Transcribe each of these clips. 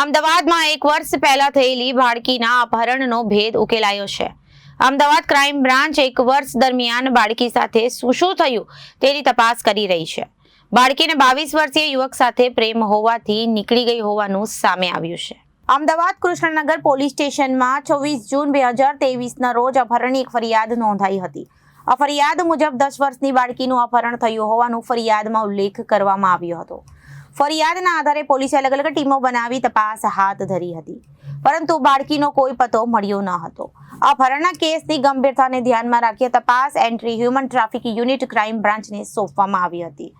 અમદાવાદમાં 1 વર્ષ પહેલા થયેલી બાળકીના અપહરણનો ભેદ ઉકેલાયો છે। અમદાવાદ ક્રાઇમ બ્રાન્ચ 1 વર્ષ દરમિયાન બાળકી સાથે શું થયું તેની તપાસ કરી રહી છે। બાળકીને 22 વર્ષીય યુવક સાથે પ્રેમ હોવાથી નીકળી ગઈ હોવાનું સામે આવ્યું છે। અમદાવાદ કૃષ્ણનગર પોલીસ સ્ટેશનમાં 24 જૂન 2023ના રોજ અપહરણની એક ફરિયાદ નોંધાઈ હતી। આ ફરિયાદ મુજબ 10 વર્ષની બાળકીનું અપહરણ થયું હોવાનું ફરિયાદમાં ઉલ્લેખ કરવામાં આવ્યો હતો। ફરિયાદના આધારે પોલીસે અલગ અલગ ટીમો બનાવી તપાસ હાથ ધરી હતી, પરંતુ બાળકીનો કોઈ પતો મળ્યો ન હતો। અપહરણના કેસની ગંભીરતાને ધ્યાનમાં રાખી તપાસ anti human trafficking unit crime બ્રાન્ચને સોંપવામાં આવી હતી।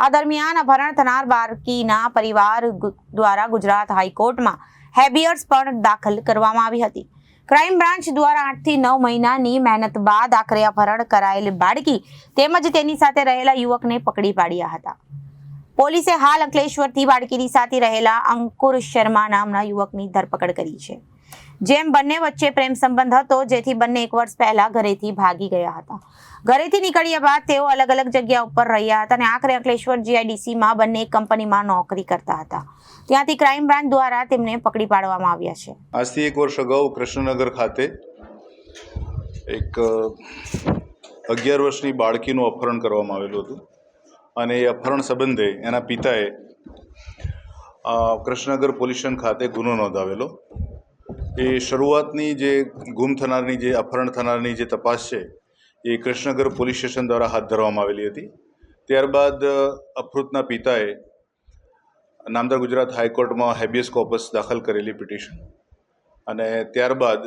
આ દરમિયાન અપહરણ થનાર બાળકીના પરિવાર દ્વારા ગુજરાત હાઈકોર્ટમાં હેબિયસ પણ દાખલ કરવામાં આવી હતી। ક્રાઇમ બ્રાન્ચ દ્વારા 8 થી 9 મહિનાની મહેનત બાદ આખરે અપહરણ કરાયેલ બાળકી તેમજ તેની સાથે રહેલા યુવકને પકડી પાડ્યા હતા। પોલીસે હાલ અંકલેશ્વરથી બાળકીની સાથે રહેલા અંકુર શર્મા નામના યુવકની ધરપકડ કરી છે, જેમ બંને વચ્ચે પ્રેમ સંબંધ હતો, જેથી બંને 1 વર્ષ પહેલા ઘરેથી ભાગી ગયા હતા। ઘરેથી નીકળ્યા બાદ તેઓ અલગ અલગ જગ્યા ઉપર રહ્યા હતા અને આખરે અંકલેશ્વર જીઆઈડીસીમાં બંને એક કંપનીમાં નોકરી કરતા હતા। ત્યાંથી ક્રાઇમ બ્રાન્ચ દ્વારા તેમને પકડી પાડવામાં આવ્યા છે। આજથી 1 વર્ષ અગાઉ કૃષ્ણનગર ખાતે એક 11 વર્ષની બાળકીનું અપહરણ કરવામાં આવેલું હતું અને એ અપહરણ સંબંધે એના પિતાએ કૃષ્ણનગર પોલીસ સ્ટેશન ખાતે ગુનો નોંધાવેલો। એ શરૂઆતની જે ગુમ થનારની જે અપહરણ થનારની જે તપાસ છે એ કૃષ્ણનગર પોલીસ સ્ટેશન દ્વારા હાથ ધરવામાં આવેલી હતી। ત્યારબાદ અપહૃતના પિતાએ નામદાર ગુજરાત હાઈકોર્ટમાં હેબિયસ કોર્પસ દાખલ કરેલી પિટિશન અને ત્યારબાદ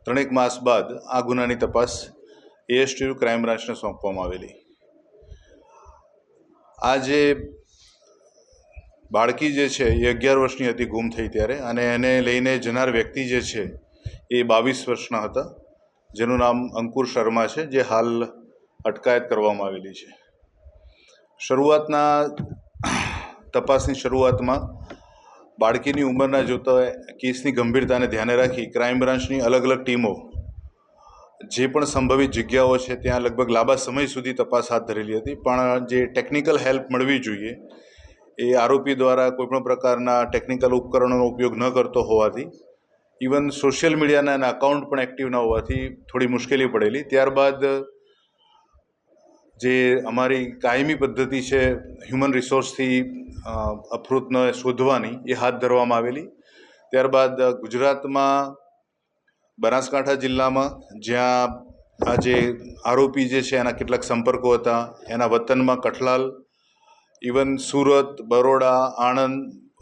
3 માસ બાદ આ ગુનાની તપાસ એએસટીયુ ક્રાઇમ બ્રાન્ચને સોંપવામાં આવેલી। આ જે બાળકી જે છે એ 11 વર્ષની હતી ગુમ થઈ ત્યારે, અને એને લઈને જનાર વ્યક્તિ જે છે એ 22 વર્ષના હતા, જેનું નામ અંકુર શર્મા છે, જે હાલ અટકાયત કરવામાં આવેલી છે। શરૂઆતના તપાસની શરૂઆતમાં બાળકીની ઉંમરના જોતા કેસની ગંભીરતાને ધ્યાને રાખી ક્રાઇમ બ્રાન્ચની અલગ અલગ ટીમો જે પણ સંભવિત જગ્યાઓ છે ત્યાં લગભગ લાંબા સમય સુધી તપાસ હાથ ધરેલી હતી, પણ જે ટેકનિકલ હેલ્પ મળવી જોઈએ એ આરોપી દ્વારા કોઈપણ પ્રકારના ટેકનિકલ ઉપકરણોનો ઉપયોગ ન કરતો હોવાથી, ઇવન સોશિયલ મીડિયાના એના અકાઉન્ટ પણ એક્ટિવ ન હોવાથી થોડી મુશ્કેલી પડેલી। ત્યારબાદ જે અમારી કાયમી પદ્ધતિ છે હ્યુમન રિસોર્સથી અપહૃતને શોધવાની એ હાથ ધરવામાં આવેલી। ત્યારબાદ ગુજરાતમાં બનાસકાંઠા જિલ્લામાં જ્યાં આ જે આરોપી જે છે એના કેટલાક સંપર્કો હતા, એના વતનમાં કઠલાલ, ઇવન સુરત, બરોડા, આણંદ,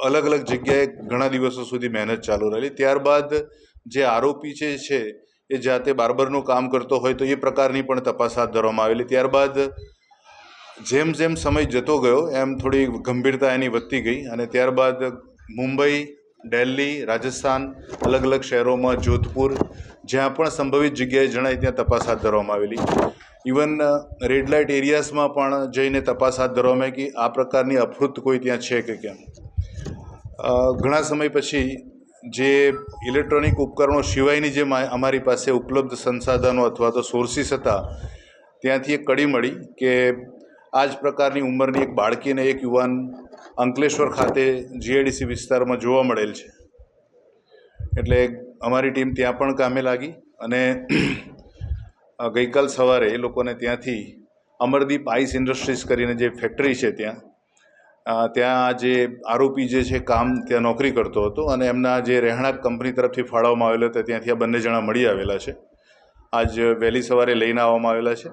અલગ અલગ જગ્યાએ ઘણા દિવસો સુધી મહેનત ચાલુ રહેલી। ત્યારબાદ જે આરોપી છે એ જાતે બાર્બરનું કામ કરતો હોય તો એ પ્રકારની પણ તપાસ હાથ ધરવામાં આવેલી। ત્યારબાદ જેમ જેમ સમય જતો ગયો એમ થોડી ગંભીરતા એની વધતી ગઈ અને ત્યારબાદ મુંબઈ, દિલ્હી, રાજસ્થાન, અલગ અલગ શહેરોમાં, જોધપુર, જ્યાં પણ સંભવિત જગ્યાએ જણાય ત્યાં તપાસ હાથ ધરવામાં આવેલી। ઇવન રેડ લાઇટ એરિયાઝમાં પણ જઈને તપાસ હાથ ધરવામાં આવી કે આ પ્રકારની અપહૃત કોઈ ત્યાં છે કે કેમ। ઘણા સમય પછી જે ઇલેક્ટ્રોનિક ઉપકરણો સિવાયની જે અમારી પાસે ઉપલબ્ધ સંસાધનો અથવા તો સોર્સિસ હતા ત્યાંથી એક કડી મળી કે આ જ પ્રકારની ઉંમરની એક બાળકીને એક યુવાન અંકલેશ્વર ખાતે જીઆઈડીસી વિસ્તારમાં જોવા મળેલ છે। એટલે અમારી ટીમ ત્યાં પણ કામે લાગી અને ગઈકાલ સવારે એ લોકોને ત્યાંથી અમરદીપ આઈસ ઇન્ડસ્ટ્રીઝ કરીને જે ફેક્ટરી છે ત્યાં જે આરોપી જે છે કામ ત્યાં નોકરી કરતો હતો અને એમના જે રહેણાંક કંપની તરફથી ફાળવવામાં આવેલો હતો ત્યાંથી આ બંને જણા મળી આવેલા છે। આજ વહેલી સવારે લઈને આવવામાં આવેલા છે।